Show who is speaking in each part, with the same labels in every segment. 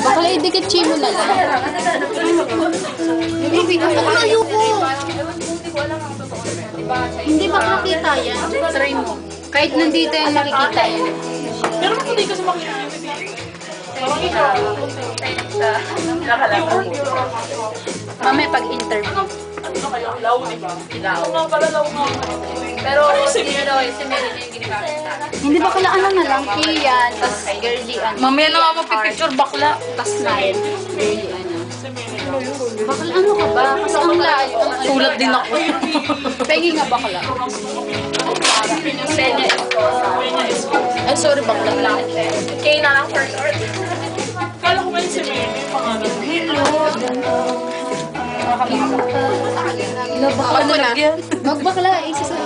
Speaker 1: Bakla idikit chimo na lang. Ayoko. Hindi ba nakita yan? Try mo. Kahit nandito yan, nakikita yan.
Speaker 2: Pero hindi kasi makikita.
Speaker 1: Mamaya pag-interview.
Speaker 2: Ano kaya? Law, di ba? Law. Nga pala, law nga.
Speaker 3: Pero si Melo, si Melo na yung ginagamit sa akin.
Speaker 1: Hindi bakla ano na lang, Kian, tas girly ano.
Speaker 3: Mamaya na nga magpipicture bakla.
Speaker 1: Tas line. Girly ano. Bakla ano ka ba? Kasi ang layo.
Speaker 3: Sulat din ako.
Speaker 1: Pengi nga bakla.
Speaker 3: Penya is
Speaker 1: Ay, sorry bakla lang.
Speaker 3: Kay na lang first or
Speaker 2: Kala ko ba yung si Meme, yung pangalan?
Speaker 1: Ano na? Magbakla, isa sa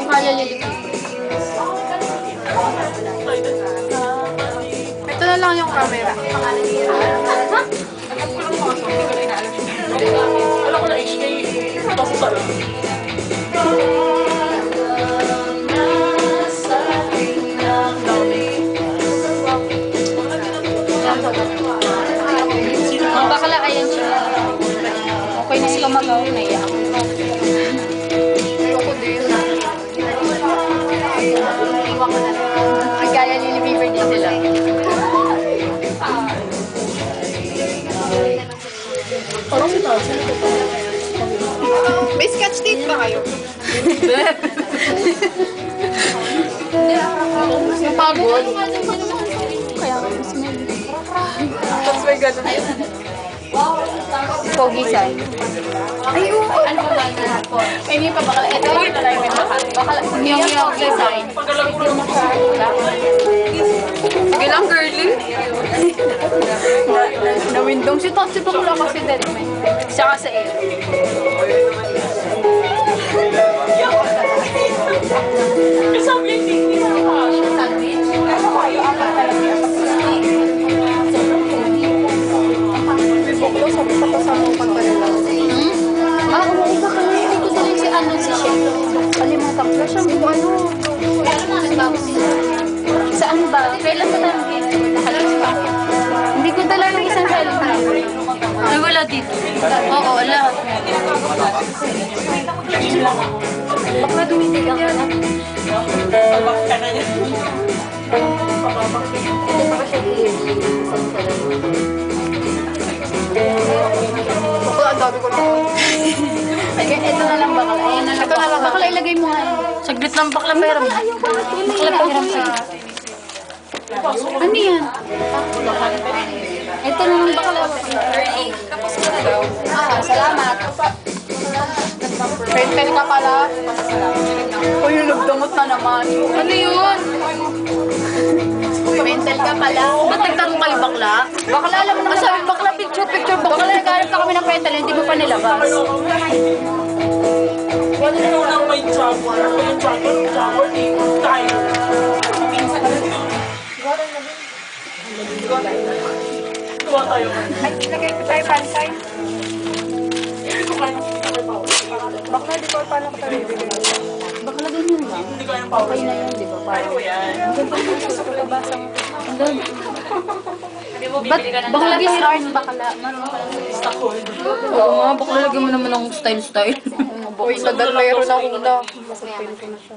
Speaker 1: yung kaya niya dito. Ito na lang yung camera.
Speaker 2: Kala ko na HK. Tapos pala.
Speaker 1: Ang bakla, ayan siya. Okay na sila magaw na iyak. Ayoko din. Iwan ko na lang. Ang gaya Lily Beaver din sila.
Speaker 2: Parang si Tatsi.
Speaker 1: May sketch tape ba kayo? Napagod? Kaya ko smell. Tapos may gano'n. Pogisan. Ay, oo.
Speaker 3: ano ba na po?
Speaker 1: Hindi pa bakala. Ito yung talaga may bakal. Bakala. Yung design. Sige lang, girly. Nawindong si Tatsi pa mula kasi dead man. Siya kasi eh.
Speaker 2: Sabi yung hindi na
Speaker 1: Si ano si Chef? Kalimutan ko siya. Ano? Saan ba? Kailan ba tayo hindi ko dala ng isang cellphone.
Speaker 3: Ay, wala dito. Oo, wala.
Speaker 1: Baka dumitig ako na. Ang dami ko na. Ito na lang bakal. Ayan na lang. Ito na lang. Bakal ilagay mo nga.
Speaker 3: Saglit lang bakla pero.
Speaker 1: Bakla pahiram sa. Ano yan? Ito na lang bakal.
Speaker 3: Tapos ko na daw.
Speaker 1: Salamat. Pen ka pala. O yung nagdamot na naman.
Speaker 3: Ano yun?
Speaker 1: Mental ka pala.
Speaker 3: Ba't nagtanong kayo bakla?
Speaker 1: Bakla alam mo naman sabi bakla picture. Bakla nagharap na kami ng pental. Hindi mo pa nilabas.
Speaker 2: Wala na lang may jaguar. Ako yung jaguar ni Tyler. Tuwa tayo.
Speaker 1: Ay, lagay ko tayo pansay. Bakla, di ko paano ko tayo bibili. Bakla ganyan lang.
Speaker 2: Hindi ko yung power.
Speaker 1: Okay na yun, di ba?
Speaker 2: Ayaw yan.
Speaker 1: Ang doon. Ba't bakla start bakla? Marunong ka lang sa
Speaker 3: Oo nga, bakla lagyan mo naman ng style-style.
Speaker 1: Uy, mayroon akong na. Masapin ko na siya.